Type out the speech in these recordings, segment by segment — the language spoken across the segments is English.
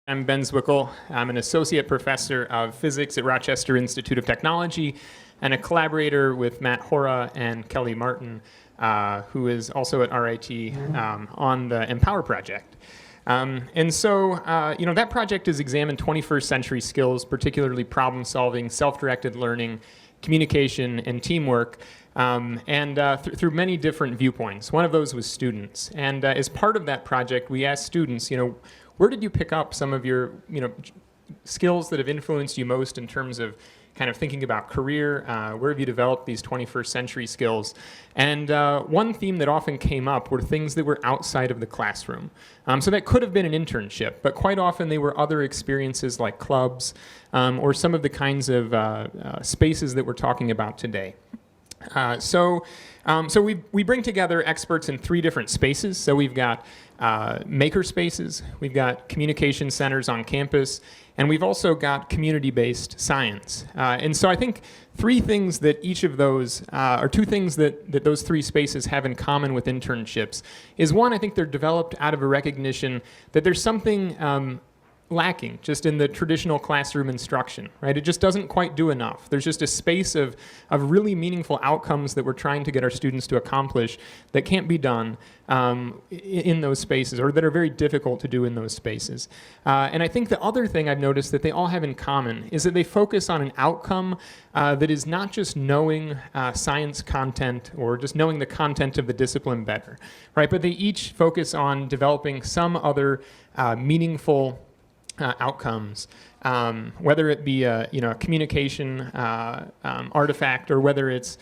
I'm Ben Zwickel. I'm an associate professor of physics at Rochester Institute of Technology and a collaborator with Matt Hora and Kelly Martin, who is also at RIT on the Empower project. That project has examined 21st century skills, particularly problem solving, self-directed learning, communication, and teamwork, through many different viewpoints. One of those was students. And as part of that project, we asked students, where did you pick up some of your, skills that have influenced you most in terms of kind of thinking about career? Where have you developed these 21st century skills? And one theme that often came up were things that were outside of the classroom. So that could have been an internship, but quite often they were other experiences like clubs or some of the kinds of spaces that we're talking about today. So we bring together experts in 3 different spaces. So we've got maker spaces, we've got communication centers on campus, and we've also got community-based science. And so I think 3 things that each of those, or 2 things that those 3 spaces have in common with internships is, one, I think they're developed out of a recognition that there's something lacking just in the traditional classroom instruction, right? It just doesn't quite do enough. There's just a space of really meaningful outcomes that we're trying to get our students to accomplish that can't be done in those spaces, or that are very difficult to do in those spaces. And I think the other thing I've noticed that they all have in common is that they focus on an outcome that is not just knowing science content or just knowing the content of the discipline better, right? But they each focus on developing some other meaningful outcomes, whether it be a communication artifact, or whether it's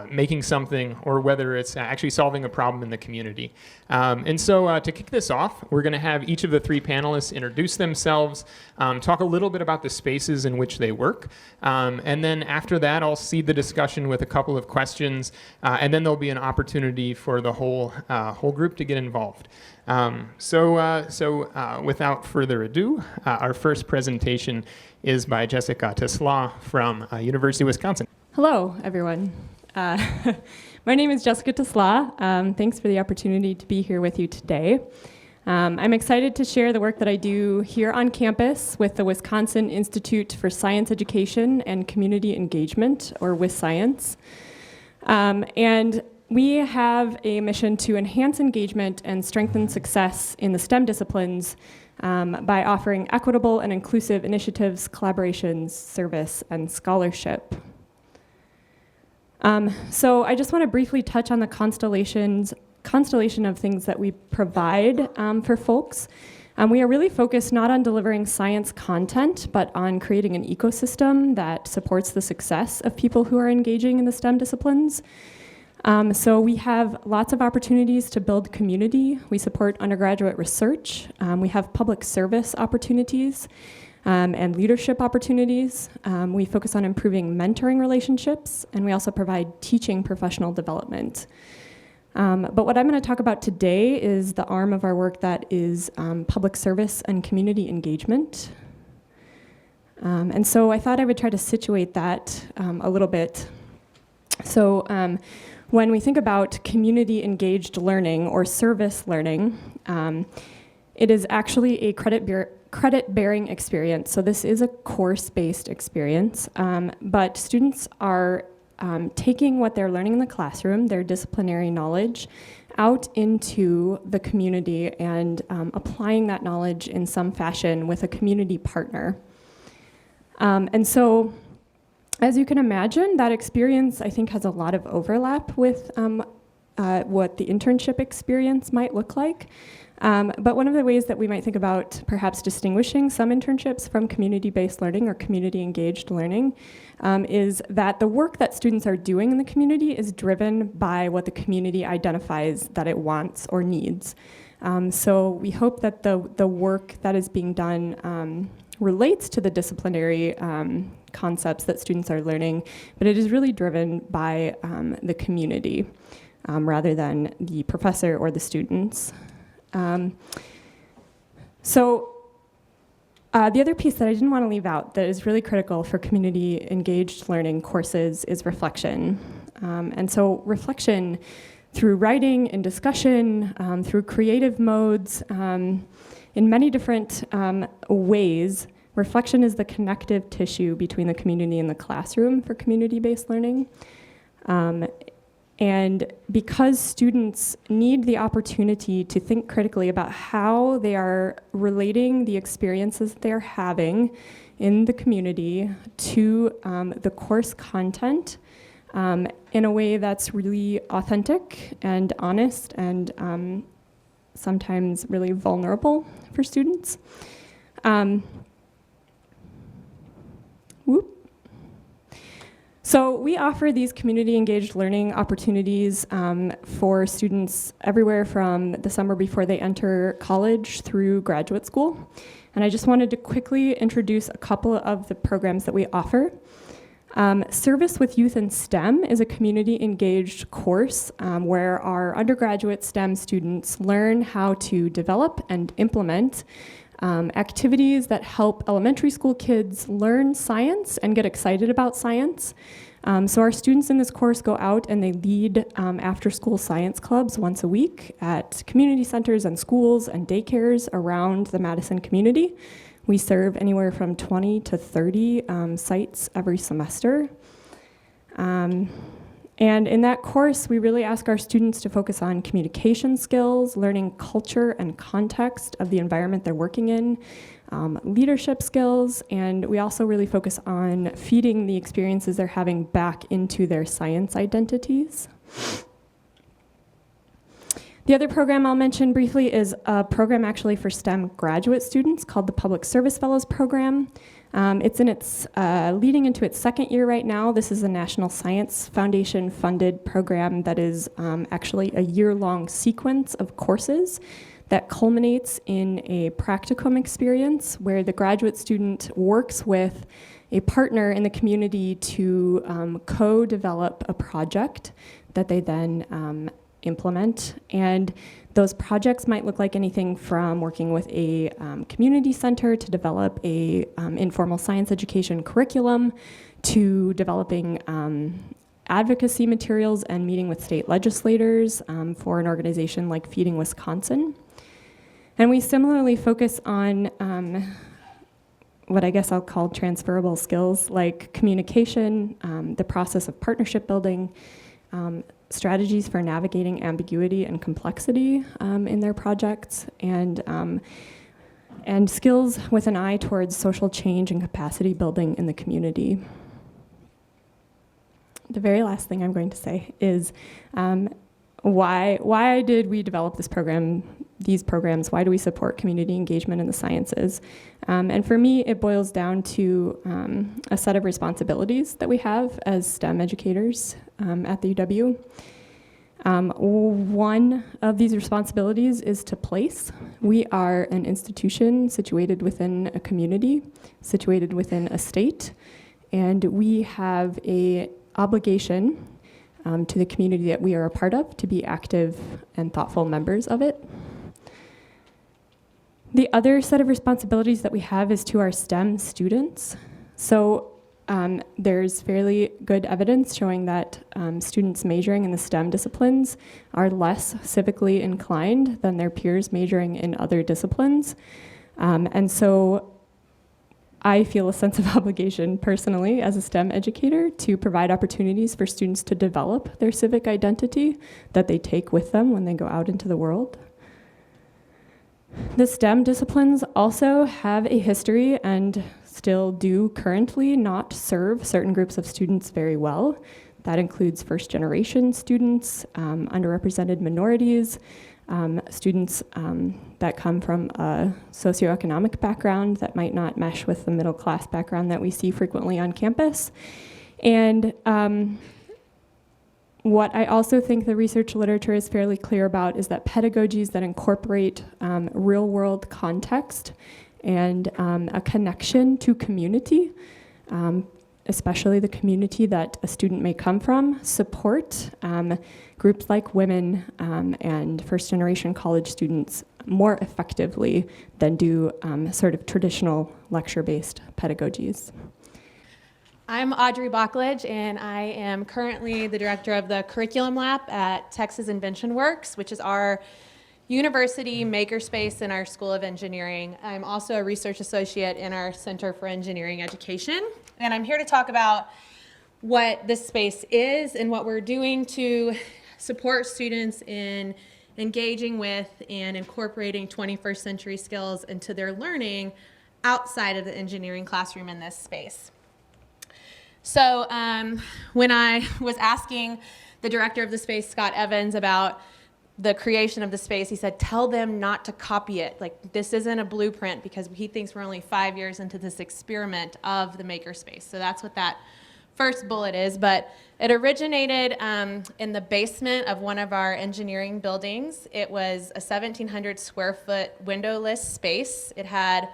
making something, or whether it's actually solving a problem in the community. To kick this off, we're going to have each of the 3 panelists introduce themselves, talk a little bit about the spaces in which they work, and then after that I'll seed the discussion with a couple of questions, and then there'll be an opportunity for the whole group to get involved. Without further ado, our first presentation is by Jessica Tesla from University of Wisconsin. Hello, everyone. My name is Jessica Tesla. Thanks for the opportunity to be here with you today. I'm excited to share the work that I do here on campus with the Wisconsin Institute for Science Education and Community Engagement, or WisScience. And we have a mission to enhance engagement and strengthen success in the STEM disciplines by offering equitable and inclusive initiatives, collaborations, service, and scholarship. So I just want to briefly touch on the constellation of things that we provide for folks. We are really focused not on delivering science content, but on creating an ecosystem that supports the success of people who are engaging in the STEM disciplines. So we have lots of opportunities to build community. We support undergraduate research. We have public service opportunities and leadership opportunities. We focus on improving mentoring relationships, and we also provide teaching professional development. But what I'm going to talk about today is the arm of our work that is public service and community engagement. And so I thought I would try to situate that a little bit. So when we think about community engaged learning or service learning, it is actually a credit-bearing experience. So this is a course-based experience, but students are taking what they're learning in the classroom, their disciplinary knowledge, out into the community and applying that knowledge in some fashion with a community partner. As you can imagine, that experience, I think, has a lot of overlap with what the internship experience might look like. But one of the ways that we might think about perhaps distinguishing some internships from community-based learning or community-engaged learning is that the work that students are doing in the community is driven by what the community identifies that it wants or needs. So we hope that the work that is being done relates to the disciplinary concepts that students are learning, but it is really driven by the community rather than the professor or the students. The other piece that I didn't want to leave out that is really critical for community-engaged learning courses is reflection. And so reflection through writing and discussion, through creative modes, in many different ways, reflection is the connective tissue between the community and the classroom for community-based learning. And because students need the opportunity to think critically about how they are relating the experiences they're having in the community to the course content in a way that's really authentic and honest and sometimes really vulnerable for students. So we offer these community-engaged learning opportunities for students everywhere from the summer before they enter college through graduate school. And I just wanted to quickly introduce a couple of the programs that we offer. Service with Youth in STEM is a community-engaged course where our undergraduate STEM students learn how to develop and implement activities that help elementary school kids learn science and get excited about science. So our students in this course go out and they lead after-school science clubs once a week at community centers and schools and daycares around the Madison community. We serve anywhere from 20 to 30 sites every semester. And in that course, we really ask our students to focus on communication skills, learning culture and context of the environment they're working in, leadership skills, and we also really focus on feeding the experiences they're having back into their science identities. The other program I'll mention briefly is a program actually for STEM graduate students called the Public Service Fellows Program. It's in its leading into its second year right now. This is a National Science Foundation funded program that is actually a year-long sequence of courses that culminates in a practicum experience where the graduate student works with a partner in the community to co-develop a project that they then implement. And those projects might look like anything from working with a community center to develop a informal science education curriculum to developing advocacy materials and meeting with state legislators for an organization like Feeding Wisconsin. And we similarly focus on what I guess I'll call transferable skills like communication, the process of partnership building, strategies for navigating ambiguity and complexity in their projects, and skills with an eye towards social change and capacity building in the community. The very last thing I'm going to say is why did we develop these programs? Why do we support community engagement in the sciences? And for me, it boils down to a set of responsibilities that we have as STEM educators at the UW. One of these responsibilities is to place. We are an institution situated within a community, situated within a state, and we have an obligation to the community that we are a part of to be active and thoughtful members of it. The other set of responsibilities that we have is to our STEM students. So there's fairly good evidence showing that students majoring in the STEM disciplines are less civically inclined than their peers majoring in other disciplines. And so I feel a sense of obligation personally as a STEM educator to provide opportunities for students to develop their civic identity that they take with them when they go out into the world. The STEM disciplines also have a history and still do currently not serve certain groups of students very well. That includes first-generation students, underrepresented minorities, students that come from a socioeconomic background that might not mesh with the middle-class background that we see frequently on campus. And what I also think the research literature is fairly clear about is that pedagogies that incorporate real-world context and a connection to community, especially the community that a student may come from, support groups like women and first-generation college students more effectively than do sort of traditional lecture-based pedagogies. I'm Audrey Bachledge, and I am currently the director of the Curriculum Lab at Texas Invention Works, which is our university makerspace in our School of Engineering. I'm also a research associate in our Center for Engineering Education, and I'm here to talk about what this space is and what we're doing to support students in engaging with and incorporating 21st century skills into their learning outside of the engineering classroom in this space. So when I was asking the director of the space, Scott Evans, about the creation of the space, he said, tell them not to copy it. Like, this isn't a blueprint, because he thinks we're only 5 years into this experiment of the makerspace. So that's what that first bullet is. But it originated in the basement of one of our engineering buildings. It was a 1,700 square foot windowless space. It had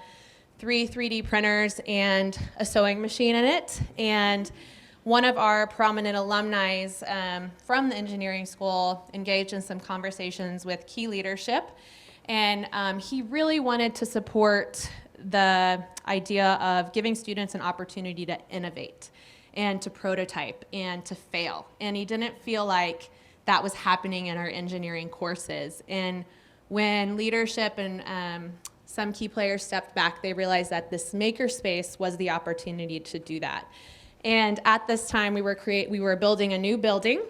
3 3D printers and a sewing machine in it. And one of our prominent alumni from the engineering school engaged in some conversations with key leadership. And he really wanted to support the idea of giving students an opportunity to innovate and to prototype and to fail. And he didn't feel like that was happening in our engineering courses. And when leadership and some key players stepped back, they realized that this makerspace was the opportunity to do that. And at this time, we were building a new building,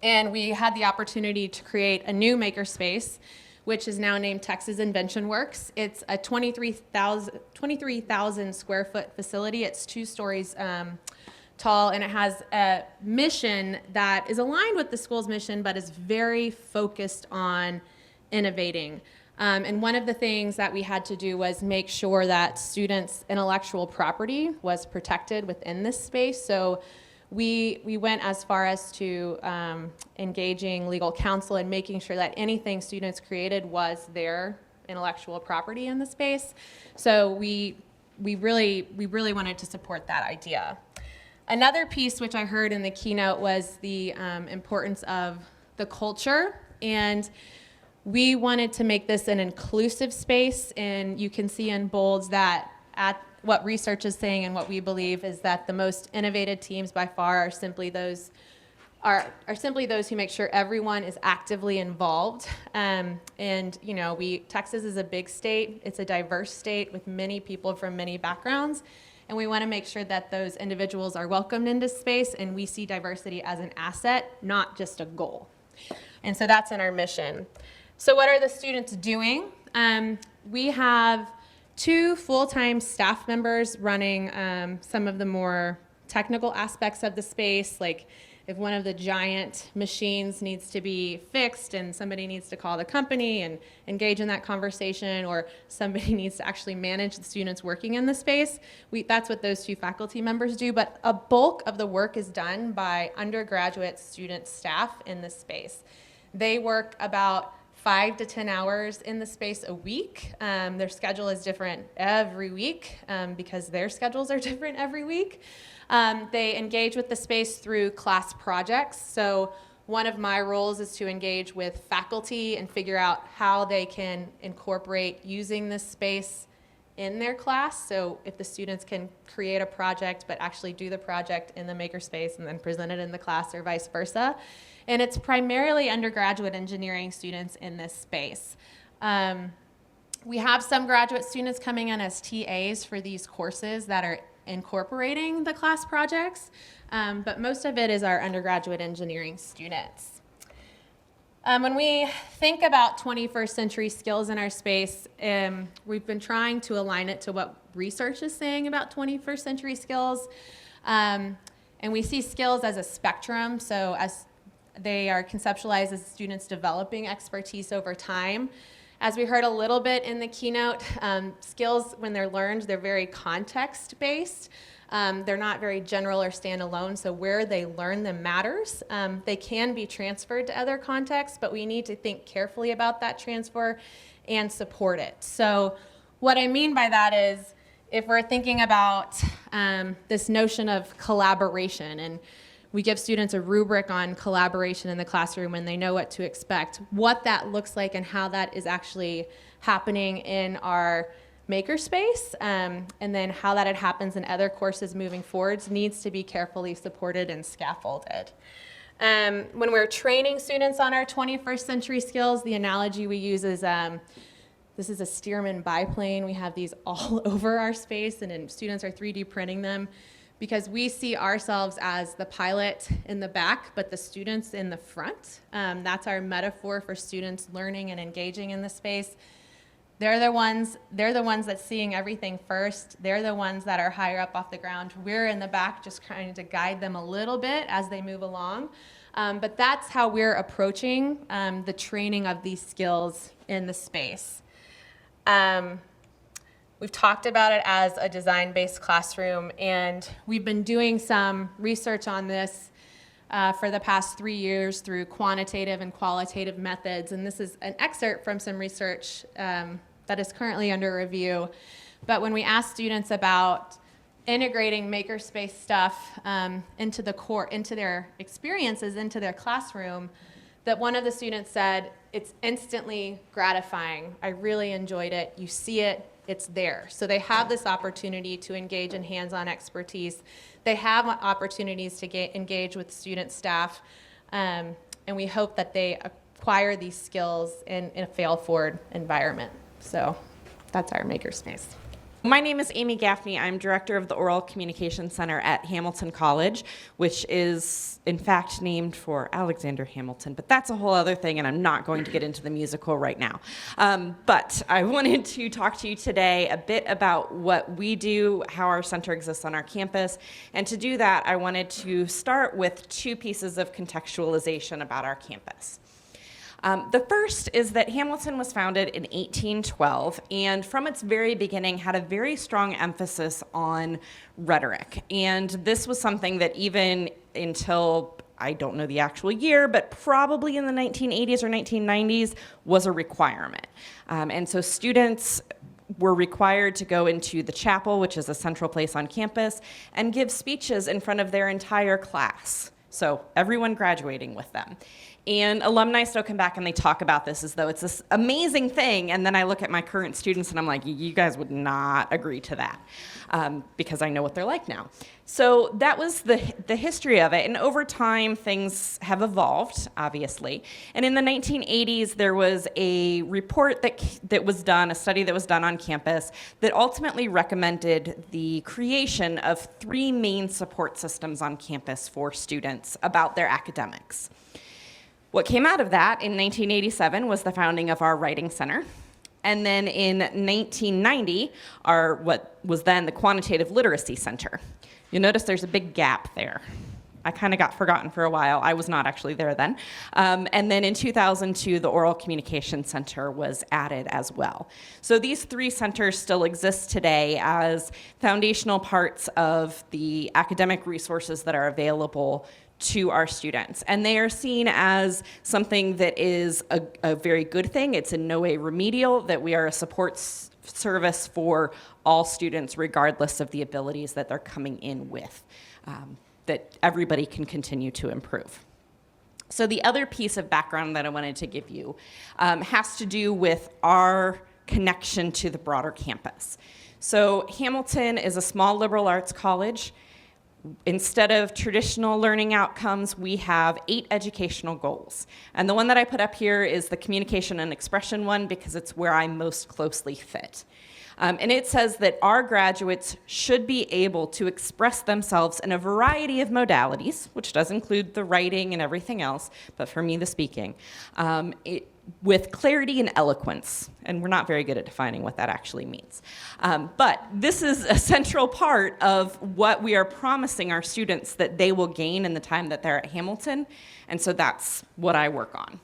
and we had the opportunity to create a new makerspace, which is now named Texas Invention Works. It's a 23,000 square foot facility. It's 2 stories tall, and it has a mission that is aligned with the school's mission, but is very focused on innovating. And one of the things that we had to do was make sure that students' intellectual property was protected within this space. So we went as far as to engaging legal counsel and making sure that anything students created was their intellectual property in the space. So we really wanted to support that idea. Another piece which I heard in the keynote was the importance of the culture, and we wanted to make this an inclusive space, and you can see in bolds that what research is saying and what we believe is that the most innovative teams by far are simply those who make sure everyone is actively involved. And you know, Texas is a big state. It's a diverse state with many people from many backgrounds, and we want to make sure that those individuals are welcomed into space, and we see diversity as an asset, not just a goal. And so that's in our mission. So what are the students doing? We have 2 full-time staff members running some of the more technical aspects of the space, like if one of the giant machines needs to be fixed and somebody needs to call the company and engage in that conversation, or somebody needs to actually manage the students working in the space, that's what those 2 faculty members do. But a bulk of the work is done by undergraduate student staff in the space. They work about 5 to 10 hours in the space a week. Their schedule is different every week because their schedules are different every week. They engage with the space through class projects. So one of my roles is to engage with faculty and figure out how they can incorporate using this space in their class. So if the students can create a project but actually do the project in the makerspace and then present it in the class, or vice versa. And it's primarily undergraduate engineering students in this space. We have some graduate students coming in as TAs for these courses that are incorporating the class projects, but most of it is our undergraduate engineering students. When we think about 21st century skills in our space, we've been trying to align it to what research is saying about 21st century skills. And we see skills as a spectrum, so as they are conceptualized as students developing expertise over time. As we heard a little bit in the keynote, skills, when they're learned, they're very context-based. They're not very general or standalone, so where they learn them matters. They can be transferred to other contexts, but we need to think carefully about that transfer and support it. So what I mean by that is, if we're thinking about this notion of collaboration, and we give students a rubric on collaboration in the classroom and they know what to expect, what that looks like and how that is actually happening in our makerspace, and then how that it happens in other courses moving forwards needs to be carefully supported and scaffolded. When we're training students on our 21st century skills, the analogy we use is this is a Stearman biplane. We have these all over our space, and then students are 3D printing them because we see ourselves as the pilot in the back, but the students in the front. That's our metaphor for students learning and engaging in the space. They're the ones that's seeing everything first. They're the ones that are higher up off the ground. We're in the back just trying to guide them a little bit as they move along. But that's how we're approaching the training of these skills in the space. We've talked about it as a design-based classroom, and we've been doing some research on this for the past 3 years through quantitative and qualitative methods. And this is an excerpt from some research that is currently under review. But when we asked students about integrating makerspace stuff into their experiences, into their classroom, that one of the students said, it's instantly gratifying. I really enjoyed it. You see it, it's there. So they have this opportunity to engage in hands-on expertise. They have opportunities to engage with student staff, and we hope that they acquire these skills in a fail-forward environment. So that's our makerspace. My name is Amy Gaffney. I'm director of the Oral Communication Center at Hamilton College, which is in fact named for Alexander Hamilton, but that's a whole other thing, and I'm not going to get into the musical right now. But I wanted to talk to you today a bit about what we do, how our center exists on our campus, and to do that, I wanted to start with 2 pieces of contextualization about our campus. The first is that Hamilton was founded in 1812, and from its very beginning had a very strong emphasis on rhetoric. And this was something that even until, I don't know the actual year, but probably in the 1980s or 1990s was a requirement. And so students were required to go into the chapel, which is a central place on campus, and give speeches in front of their entire class. So everyone graduating with them. And alumni still come back and they talk about this as though it's this amazing thing. And then I look at my current students and I'm like, you guys would not agree to that because I know what they're like now. So that was the history of it. And over time, things have evolved, obviously. And in the 1980s, there was a report that was done, a study that was done on campus that ultimately recommended the creation of 3 main support systems on campus for students about their academics. What came out of that in 1987 was the founding of our Writing Center. And then in 1990, what was then the Quantitative Literacy Center. You'll notice there's a big gap there. I kind of got forgotten for a while. I was not actually there then. And then in 2002, the Oral Communication Center was added as well. So these 3 centers still exist today as foundational parts of the academic resources that are available to our students. And they are seen as something that is a very good thing. It's in no way remedial, that we are a support service for all students regardless of the abilities that they're coming in with, that everybody can continue to improve. So the other piece of background that I wanted to give you has to do with our connection to the broader campus. So Hamilton is a small liberal arts college. Instead of traditional learning outcomes, we have 8 educational goals. And the one that I put up here is the communication and expression one because it's where I most closely fit. And it says that our graduates should be able to express themselves in a variety of modalities, which does include the writing and everything else, but for me, the speaking, with clarity and eloquence. And we're not very good at defining what that actually means. But this is a central part of what we are promising our students that they will gain in the time that they're at Hamilton. And so that's what I work on.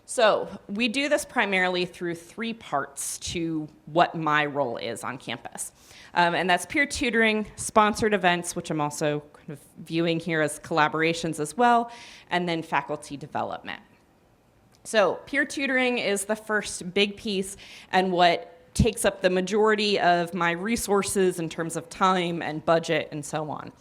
So we do this primarily through 3 parts to what my role is on campus. And that's peer tutoring, sponsored events, which I'm also kind of viewing here as collaborations as well, and then faculty development. So peer tutoring is the first big piece and what takes up the majority of my resources in terms of time and budget and so on.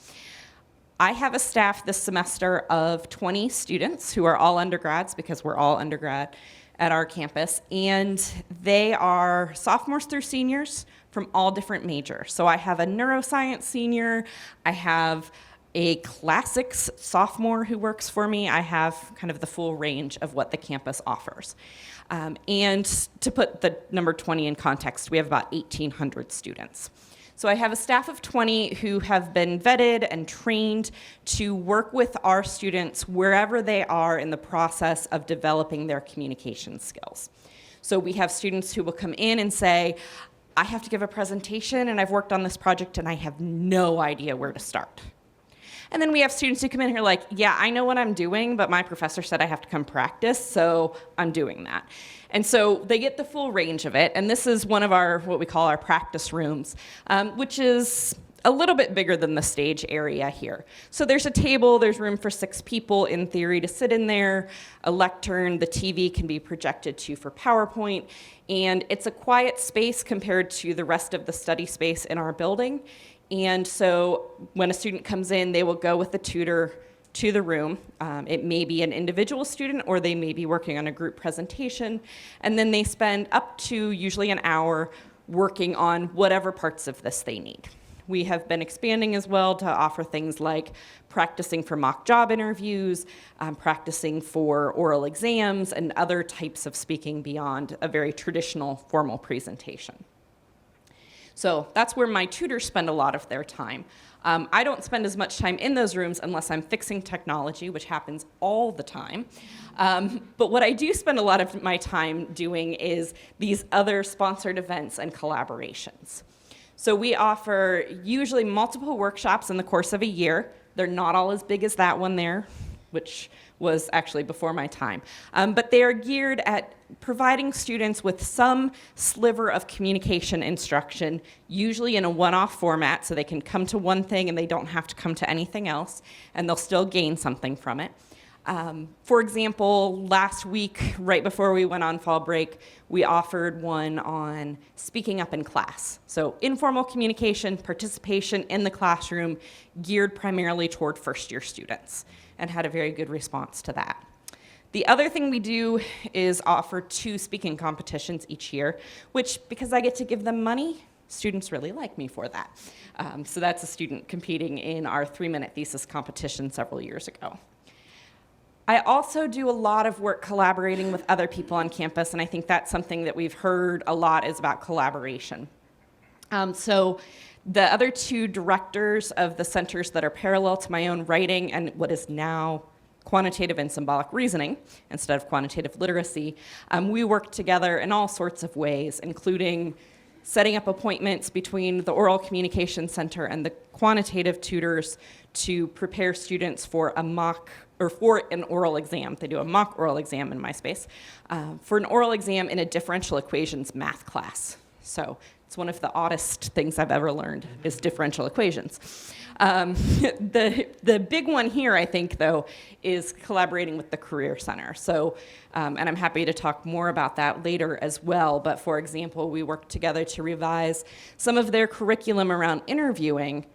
I have a staff this semester of 20 students who are all undergrads because we're all undergrad at our campus, and they are sophomores through seniors from all different majors. So I have a neuroscience senior, I have a classics sophomore who works for me, I have kind of the full range of what the campus offers. And to put the number 20 in context, we have about 1,800 students. So I have a staff of 20 who have been vetted and trained to work with our students wherever they are in the process of developing their communication skills. So we have students who will come in and say, I have to give a presentation and I've worked on this project and I have no idea where to start. And then we have students who come in here like, yeah, I know what I'm doing, but my professor said I have to come practice, so I'm doing that. And so they get the full range of it, and this is one of our, what we call our practice rooms, which is a little bit bigger than the stage area here. So there's a table, there's room for 6 people in theory to sit in there, a lectern, the TV can be projected to for PowerPoint, and it's a quiet space compared to the rest of the study space in our building. And so when a student comes in, they will go with the tutor to the room. It may be an individual student or they may be working on a group presentation. And then they spend up to usually an hour working on whatever parts of this they need. We have been expanding as well to offer things like practicing for mock job interviews, practicing for oral exams, and other types of speaking beyond a very traditional formal presentation. So that's where my tutors spend a lot of their time. I don't spend as much time in those rooms unless I'm fixing technology, which happens all the time. But what I do spend a lot of my time doing is these other sponsored events and collaborations. So we offer usually multiple workshops in the course of a year. They're not all as big as that one there, which was actually before my time. But they are geared at providing students with some sliver of communication instruction, usually in a one-off format, so they can come to one thing and they don't have to come to anything else, and they'll still gain something from it. For example, last week, right before we went on fall break, we offered one on speaking up in class. So informal communication, participation in the classroom, geared primarily toward first-year students, and had a very good response to that. The other thing we do is offer 2 speaking competitions each year, which, because I get to give them money, students really like me for that. So that's a student competing in our 3-minute thesis competition several years ago. I also do a lot of work collaborating with other people on campus, and I think that's something that we've heard a lot is about collaboration. So the other 2 directors of the centers that are parallel to my own writing and what is now quantitative and symbolic reasoning instead of quantitative literacy, we work together in all sorts of ways, including setting up appointments between the oral communication center and the quantitative tutors to prepare students for a mock or for an oral exam. They do a mock oral exam in my space, for an oral exam in a differential equations math class. So it's one of the oddest things I've ever learned is differential equations. The big one here, I think, though, is collaborating with the Career Center. So, and I'm happy to talk more about that later as well. But for example, we worked together to revise some of their curriculum around interviewing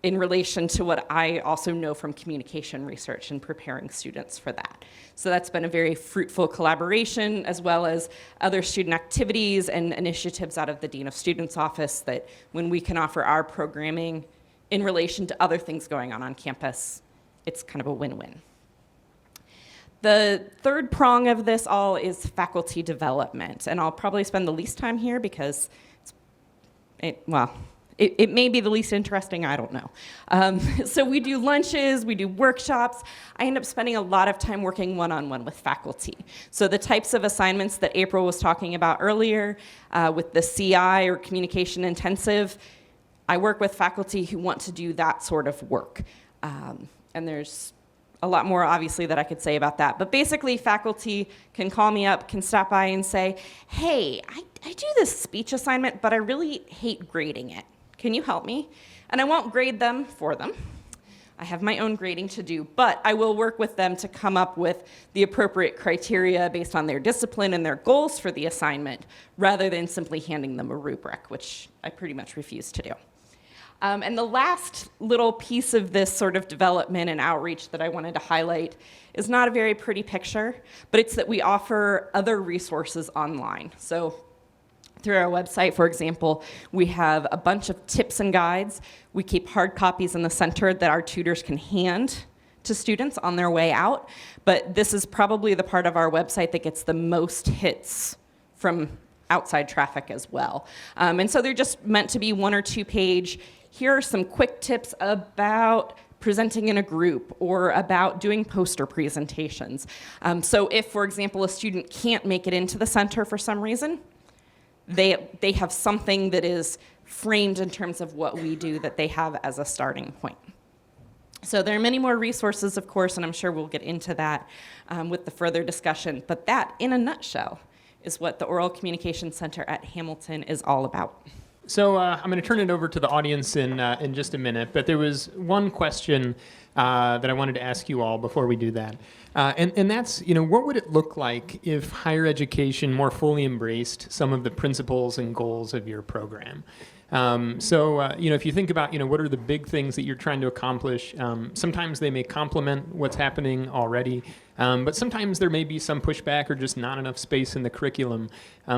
in relation to what I also know from communication research and preparing students for that. So that's been a very fruitful collaboration, as well as other student activities and initiatives out of the Dean of Students office that when we can offer our programming in relation to other things going on campus, it's kind of a win-win. The third prong of this all is faculty development, and I'll probably spend the least time here because it may be the least interesting, I don't know. So we do lunches, we do workshops. I end up spending a lot of time working one-on-one with faculty. So the types of assignments that April was talking about earlier with the CI or communication intensive, I work with faculty who want to do that sort of work. And there's a lot more, obviously, that I could say about that. But basically, faculty can call me up, can stop by and say, hey, I do this speech assignment, but I really hate grading it. Can you help me? And I won't grade them for them. I have my own grading to do, but I will work with them to come up with the appropriate criteria based on their discipline and their goals for the assignment, rather than simply handing them a rubric, which I pretty much refuse to do. And the last little piece of this sort of development and outreach that I wanted to highlight is not a very pretty picture, but it's that we offer other resources online. So through our website, for example, we have a bunch of tips and guides. We keep hard copies in the center that our tutors can hand to students on their way out. But this is probably the part of our website that gets the most hits from outside traffic as well. And so they're just meant to be 1 or 2 page. Here are some quick tips about presenting in a group or about doing poster presentations. So if, for example, a student can't make it into the center for some reason, they have something that is framed in terms of what we do that they have as a starting point. So there are many more resources, of course, and I'm sure we'll get into that with the further discussion. But that, in a nutshell, is what the Oral Communication Center at Hamilton is all about. So I'm going to turn it over to the audience in just a minute, but there was one question that I wanted to ask you all before we do that. And that's, what would it look like if higher education more fully embraced some of the principles and goals of your program? If you think about, what are the big things that you're trying to accomplish, sometimes they may complement what's happening already, but sometimes there may be some pushback or just not enough space in the curriculum.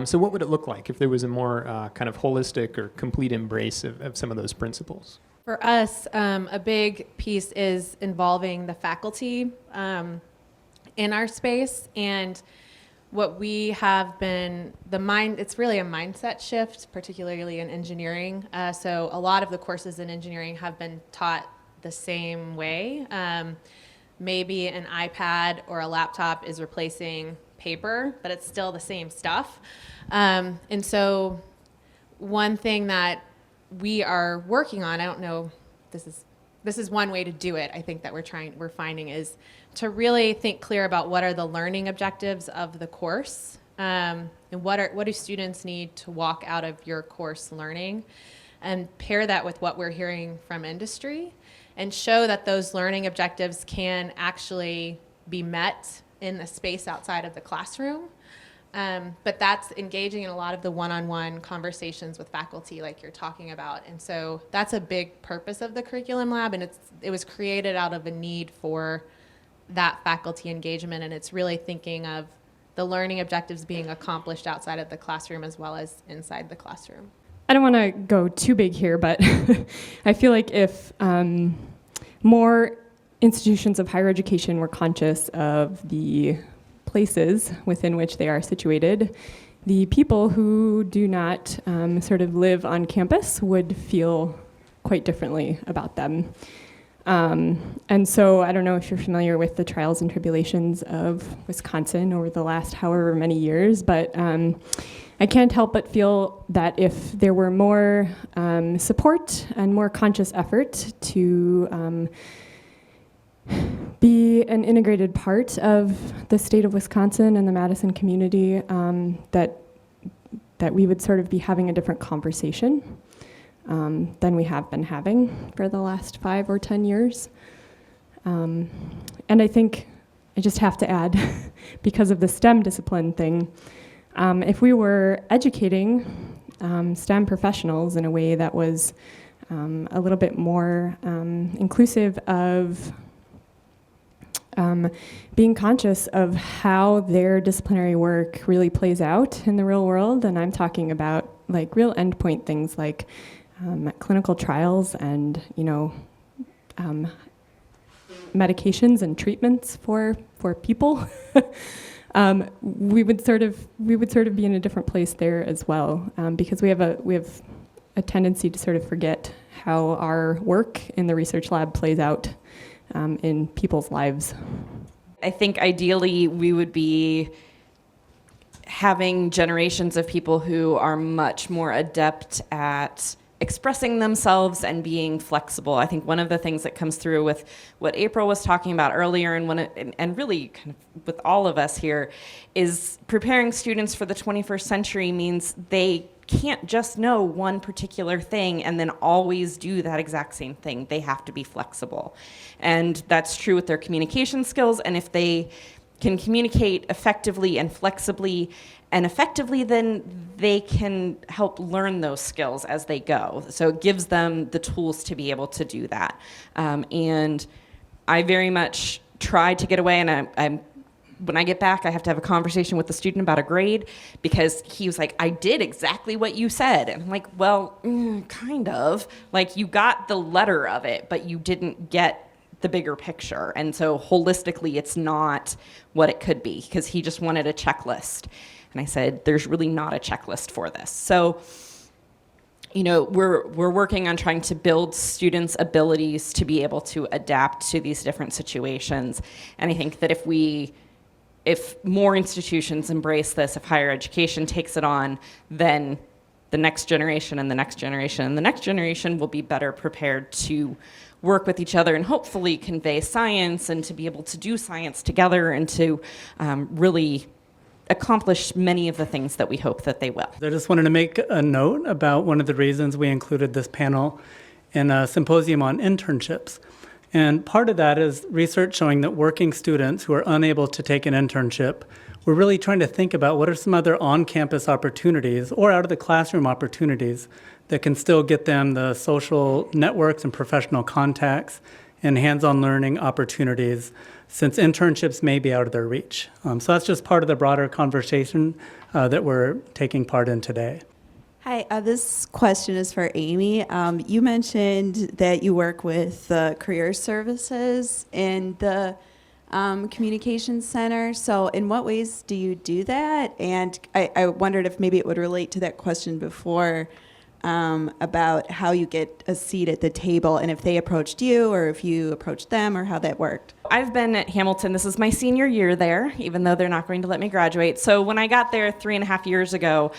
So what would it look like if there was a more kind of holistic or complete embrace of some of those principles? For us, a big piece is involving the faculty in our space, and what we have been, it's really a mindset shift, particularly in engineering. So a lot of the courses in engineering have been taught the same way. Maybe an iPad or a laptop is replacing paper, but it's still the same stuff. And so one thing that we are working on, I don't know, this is one way to do it, I think, that we're finding, is to really think clear about what are the learning objectives of the course, and what do students need to walk out of your course learning, and pair that with what we're hearing from industry, and show that those learning objectives can actually be met in the space outside of the classroom. But that's engaging in a lot of the one-on-one conversations with faculty like you're talking about. And so that's a big purpose of the curriculum lab, and it was created out of a need for that faculty engagement, and it's really thinking of the learning objectives being accomplished outside of the classroom as well as inside the classroom. I don't want to go too big here, but I feel like if more institutions of higher education were conscious of the places within which they are situated, the people who do not sort of live on campus would feel quite differently about them. And so I don't know if you're familiar with the trials and tribulations of Wisconsin over the last however many years, but I can't help but feel that if there were more support and more conscious effort to be an integrated part of the state of Wisconsin and the Madison community, that we would sort of be having a different conversation than we have been having for the last 5 or 10 years. And I think I just have to add, because of the STEM discipline thing, if we were educating STEM professionals in a way that was a little bit more inclusive of being conscious of how their disciplinary work really plays out in the real world, and I'm talking about like real endpoint things like clinical trials and medications and treatments for people. we would sort of be in a different place there as well, because we have a tendency to sort of forget how our work in the research lab plays out in people's lives. I think ideally we would be having generations of people who are much more adept at expressing themselves and being flexible. I think one of the things that comes through with what April was talking about earlier and really kind of with all of us here is preparing students for the 21st century means they can't just know one particular thing and then always do that exact same thing. They have to be flexible. And that's true with their communication skills, and if they can communicate effectively and flexibly and effectively, then they can help learn those skills as they go. So it gives them the tools to be able to do that. And I very much try to get away, and I'm when I get back, I have to have a conversation with the student about a grade, because he was like, I did exactly what you said. And I'm like, well, kind of. Like, you got the letter of it, but you didn't get the bigger picture. And so holistically, it's not what it could be, because he just wanted a checklist. And I said, there's really not a checklist for this. So, you know, we're working on trying to build students' abilities to be able to adapt to these different situations. And I think that if more institutions embrace this, if higher education takes it on, then the next generation and the next generation and the next generation will be better prepared to work with each other and hopefully convey science and to be able to do science together and to really accomplish many of the things that we hope that they will. I just wanted to make a note about one of the reasons we included this panel in a symposium on internships. And part of that is research showing that working students who are unable to take an internship, we're really trying to think about what are some other on-campus opportunities or out of the classroom opportunities that can still get them the social networks and professional contacts and hands-on learning opportunities, since internships may be out of their reach. So that's just part of the broader conversation that we're taking part in today. Hi, this question is for Amy. You mentioned that you work with the career services in the communications center. So in what ways do you do that? And I wondered if maybe it would relate to that question before about how you get a seat at the table and if they approached you or if you approached them or how that worked. I've been at Hamilton, this is my senior year there, even though they're not going to let me graduate. So when I got there 3.5 years ago,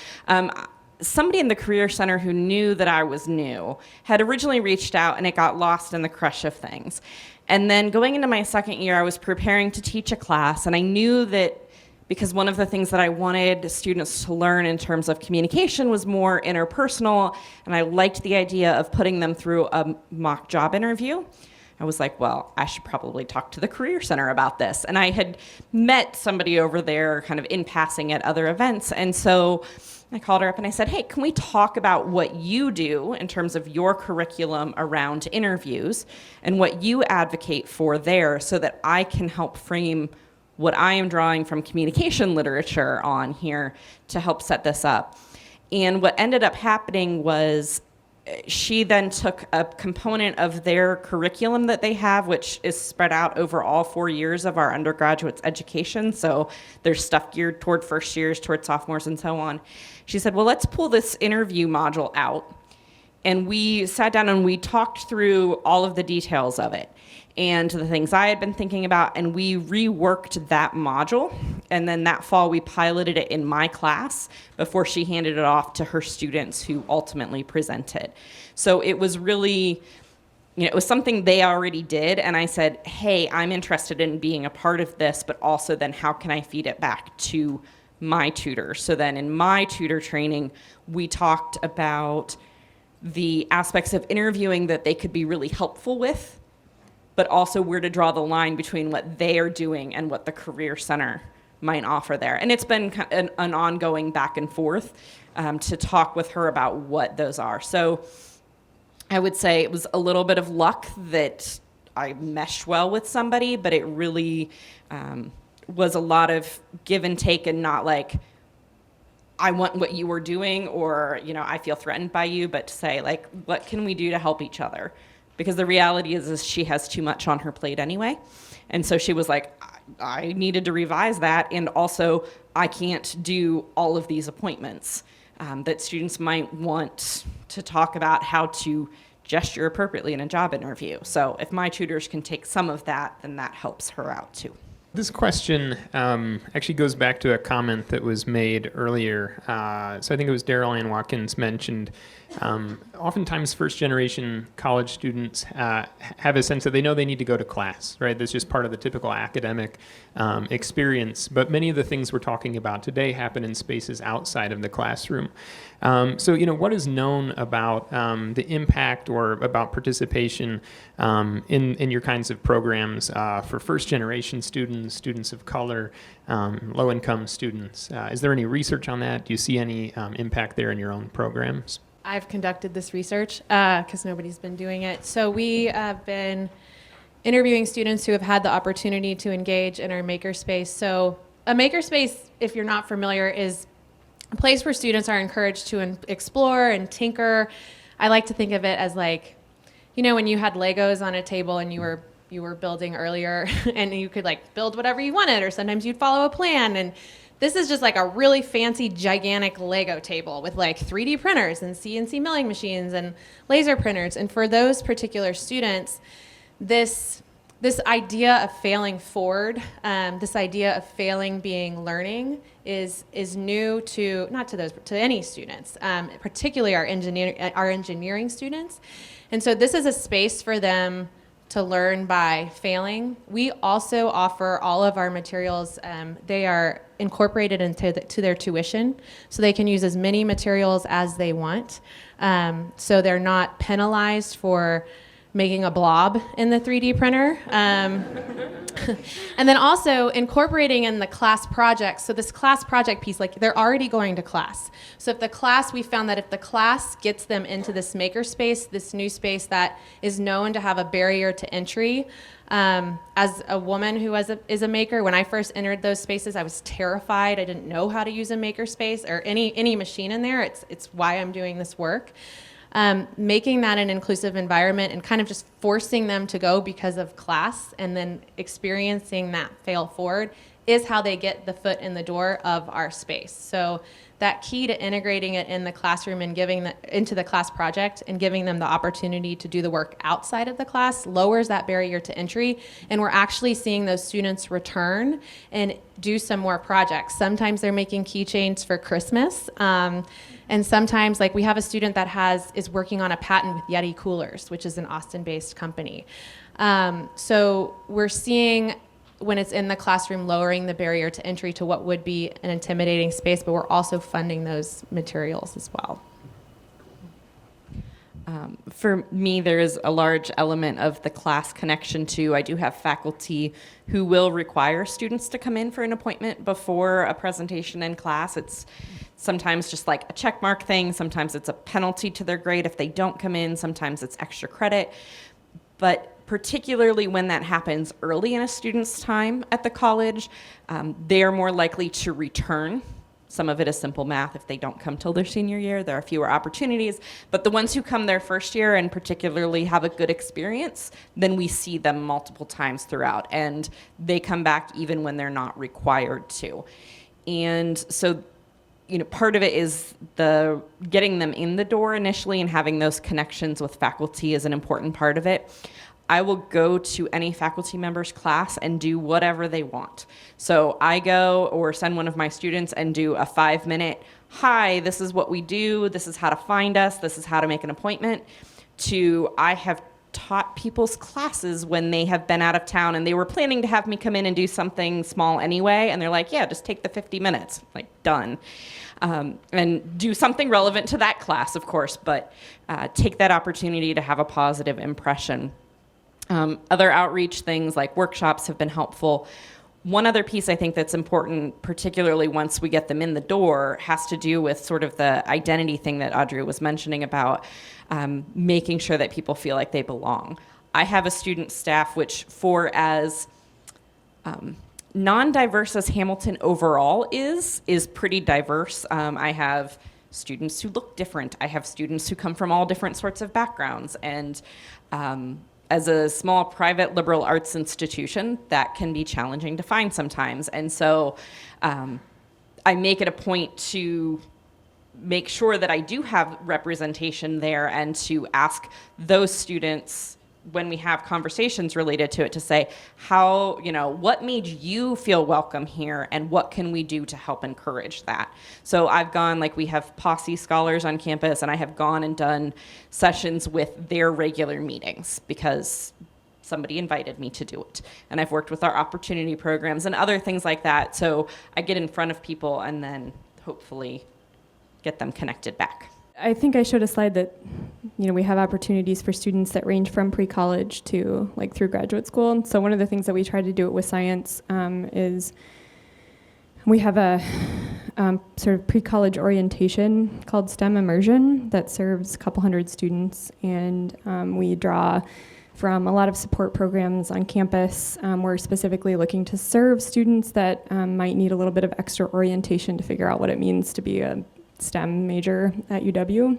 somebody in the Career Center who knew that I was new had originally reached out, and it got lost in the crush of things. And then going into my second year, I was preparing to teach a class, and I knew that because one of the things that I wanted students to learn in terms of communication was more interpersonal, and I liked the idea of putting them through a mock job interview. I was like, well, I should probably talk to the Career Center about this. And I had met somebody over there kind of in passing at other events, and so I called her up and I said, hey, can we talk about what you do in terms of your curriculum around interviews and what you advocate for there so that I can help frame what I am drawing from communication literature on here to help set this up. And what ended up happening was she then took a component of their curriculum that they have, which is spread out over all 4 years of our undergraduate's education. So there's stuff geared toward first years, toward sophomores, and so on. She said, well, let's pull this interview module out. And we sat down and we talked through all of the details of it and the things I had been thinking about, and we reworked that module. And then that fall, we piloted it in my class before she handed it off to her students who ultimately presented. So it was really, it was something they already did. And I said, hey, I'm interested in being a part of this, but also then how can I feed it back to my tutor? So then in my tutor training, we talked about the aspects of interviewing that they could be really helpful with, but also where to draw the line between what they are doing and what the Career Center might offer there. And it's been an ongoing back and forth to talk with her about what those are. So I would say it was a little bit of luck that I meshed well with somebody, but it really was a lot of give and take, and not like, I want what you were doing, or, I feel threatened by you, but to say, like, what can we do to help each other? Because the reality is she has too much on her plate anyway. And so she was like, I needed to revise that. And also, I can't do all of these appointments that students might want to talk about how to gesture appropriately in a job interview. So if my tutors can take some of that, then that helps her out too. This question actually goes back to a comment that was made earlier. So I think it was Daryl Ann Watkins mentioned oftentimes first-generation college students have a sense that they know they need to go to class, right? That's just part of the typical academic experience. But many of the things we're talking about today happen in spaces outside of the classroom. So, what is known about the impact or about participation in your kinds of programs for first-generation students, students of color, low-income students? Is there any research on that? Do you see any impact there in your own programs? I've conducted this research because nobody's been doing it. So we have been interviewing students who have had the opportunity to engage in our makerspace. So a makerspace, if you're not familiar, is a place where students are encouraged to explore and tinker. I like to think of it as like, you know, when you had Legos on a table and you were building earlier and you could like build whatever you wanted, or sometimes you'd follow a plan. And this is just like a really fancy, gigantic Lego table with like 3D printers and CNC milling machines and laser printers. And for those particular students, this idea of failing forward, this idea of failing being learning is new to, not to those, to any students, particularly our engineering students. And so this is a space for them to learn by failing. We also offer all of our materials, they are incorporated into their tuition, so they can use as many materials as they want. So they're not penalized for making a blob in the 3D printer. And then also incorporating in the class projects. So this class project piece, like they're already going to class. So we found that if the class gets them into this makerspace, this new space that is known to have a barrier to entry, as a woman who is a maker, when I first entered those spaces, I was terrified. I didn't know how to use a makerspace or any machine in there. It's why I'm doing this work. Making that an inclusive environment and kind of just forcing them to go because of class and then experiencing that fail forward is how they get the foot in the door of our space. So that key to integrating it in the classroom and into the class project and giving them the opportunity to do the work outside of the class lowers that barrier to entry. And we're actually seeing those students return and do some more projects. Sometimes they're making keychains for Christmas. And sometimes, like we have a student that is working on a patent with Yeti Coolers, which is an Austin-based company. So we're seeing, when it's in the classroom, lowering the barrier to entry to what would be an intimidating space, but we're also funding those materials as well. For me, there is a large element of the class connection too. I do have faculty who will require students to come in for an appointment before a presentation in class. It's sometimes just like a check mark thing. Sometimes it's a penalty to their grade if they don't come in. Sometimes it's extra credit. But particularly when that happens early in a student's time at the college, they are more likely to return. Some of it is simple math. If they don't come till their senior year, there are fewer opportunities. But the ones who come their first year and particularly have a good experience, then we see them multiple times throughout. And they come back even when they're not required to. And so, you know, part of it is the getting them in the door initially and having those connections with faculty is an important part of it. I will go to any faculty member's class and do whatever they want. So I go or send one of my students and do a 5-minute, hi, this is what we do, this is how to find us, this is how to make an appointment, to I have taught people's classes when they have been out of town and they were planning to have me come in and do something small anyway, and they're like, yeah, just take the 50 minutes, like done. And do something relevant to that class, of course, but take that opportunity to have a positive impression. Other outreach things like workshops have been helpful. One other piece I think that's important, particularly once we get them in the door, has to do with sort of the identity thing that Audrey was mentioning about making sure that people feel like they belong. I have a student staff which, for as non-diverse as Hamilton overall is pretty diverse. I have students who look different. I have students who come from all different sorts of backgrounds. And as a small private liberal arts institution, that can be challenging to find sometimes. And so I make it a point to make sure that I do have representation there and to ask those students when we have conversations related to it to say, how, you know, what made you feel welcome here and what can we do to help encourage that? So I've gone, like we have Posse scholars on campus, and I have gone and done sessions with their regular meetings because somebody invited me to do it. And I've worked with our opportunity programs and other things like that. So I get in front of people and then hopefully get them connected back. I think I showed a slide that, you know, we have opportunities for students that range from pre-college to like through graduate school. And so one of the things that we try to do with science is we have a sort of pre-college orientation called STEM Immersion that serves a couple hundred students, and we draw from a lot of support programs on campus. We're specifically looking to serve students that might need a little bit of extra orientation to figure out what it means to be a STEM major at UW.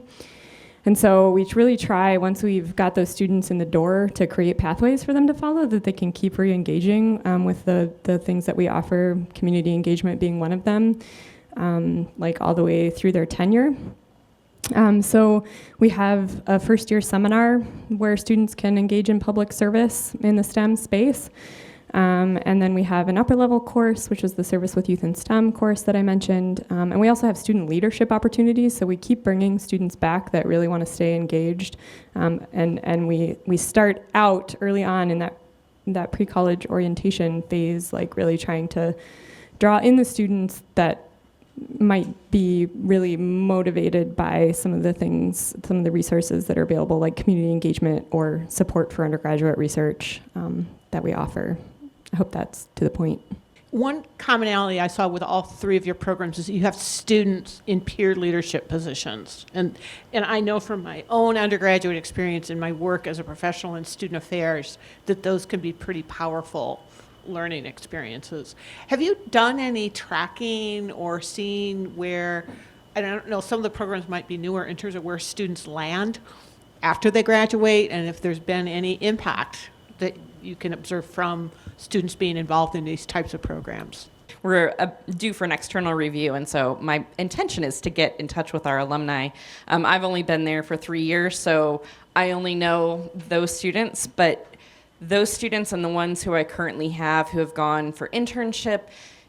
And so we really try, once we've got those students in the door, to create pathways for them to follow that they can keep re-engaging with the things that we offer, community engagement being one of them, like all the way through their tenure. So we have a first-year seminar where students can engage in public service in the STEM space. And then we have an upper-level course, which is the Service with Youth in STEM course that I mentioned. And we also have student leadership opportunities, so we keep bringing students back that really want to stay engaged. And we start out early on in that pre-college orientation phase, like really trying to draw in the students that might be really motivated by some of the resources that are available, like community engagement or support for undergraduate research that we offer. I hope that's to the point. One commonality I saw with all three of your programs is that you have students in peer leadership positions. And I know from my own undergraduate experience in my work as a professional in student affairs that those can be pretty powerful learning experiences. Have you done any tracking or seen where, I don't know, some of the programs might be newer in terms of where students land after they graduate, and if there's been any impact that you can observe from students being involved in these types of programs? We're due for an external review, and so my intention is to get in touch with our alumni. I've only been there for 3 years, so I only know those students, but those students and the ones who I currently have who have gone for internship,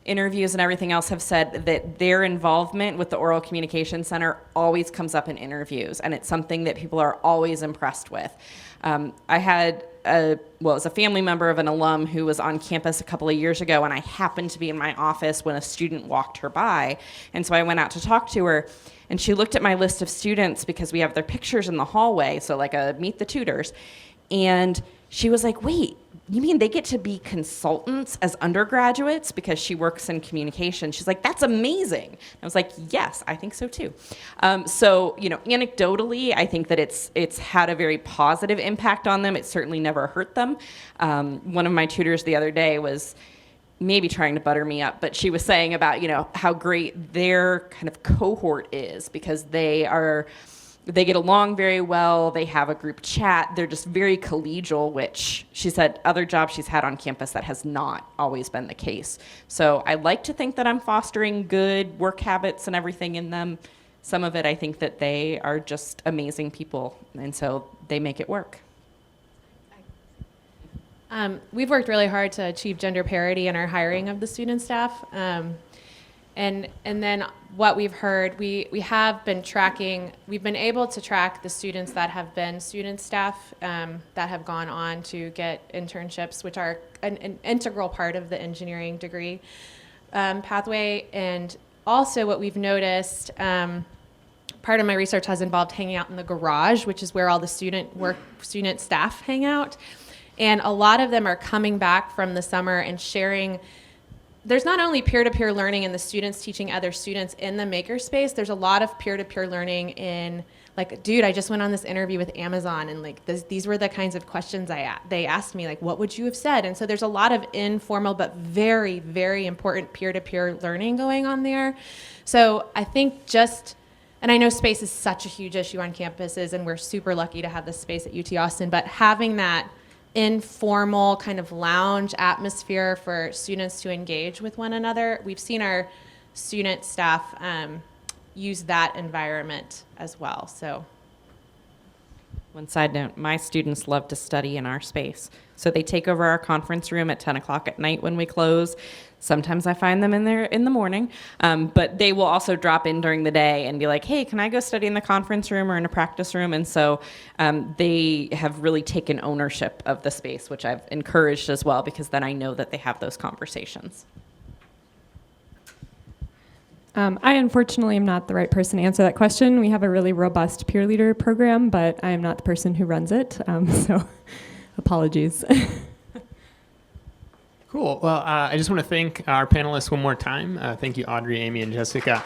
interviews, and everything else have said that their involvement with the Oral Communication Center always comes up in interviews, and it's something that people are always impressed with. I had it was a family member of an alum who was on campus a couple of years ago, and I happened to be in my office when a student walked her by, and so I went out to talk to her, and she looked at my list of students because we have their pictures in the hallway, so like a Meet the Tutors, and she was like, wait, you mean they get to be consultants as undergraduates? Because she works in communication. She's like, that's amazing. I was like, yes, I think so too. So, anecdotally, I think that it's had a very positive impact on them. It certainly never hurt them. One of my tutors the other day was maybe trying to butter me up, but she was saying about, how great their kind of cohort is because they get along very well. They have a group chat. They're just very collegial, which she said other jobs she's had on campus that has not always been the case. So I like to think that I'm fostering good work habits and everything in them. Some of it, I think that they are just amazing people, and so they make it work. We've worked really hard to achieve gender parity in our hiring of the student staff. And then what we've heard, we have been tracking, we've been able to track the students that have been student staff that have gone on to get internships, which are an integral part of the engineering degree pathway. And also what we've noticed, part of my research has involved hanging out in the garage, which is where all the student staff hang out. And a lot of them are coming back from the summer and sharing. There's not only peer-to-peer learning and the students teaching other students in the makerspace, there's a lot of peer-to-peer learning in, like, dude, I just went on this interview with Amazon, and like these were the kinds of questions they asked me, like, what would you have said? And so there's a lot of informal but very, very important peer-to-peer learning going on there. So I think and I know space is such a huge issue on campuses, and we're super lucky to have this space at UT Austin, but having that informal kind of lounge atmosphere for students to engage with one another. We've seen our student staff use that environment as well. So, one side note, my students love to study in our space. So they take over our conference room at 10 o'clock at night when we close. Sometimes I find them in there in the morning, but they will also drop in during the day and be like, hey, can I go study in the conference room or in a practice room? And so they have really taken ownership of the space, which I've encouraged as well, because then I know that they have those conversations. I unfortunately am not the right person to answer that question. We have a really robust peer leader program, but I am not the person who runs it, so apologies. Cool. Well, I just want to thank our panelists one more time. Thank you, Audrey, Amy, and Jessica.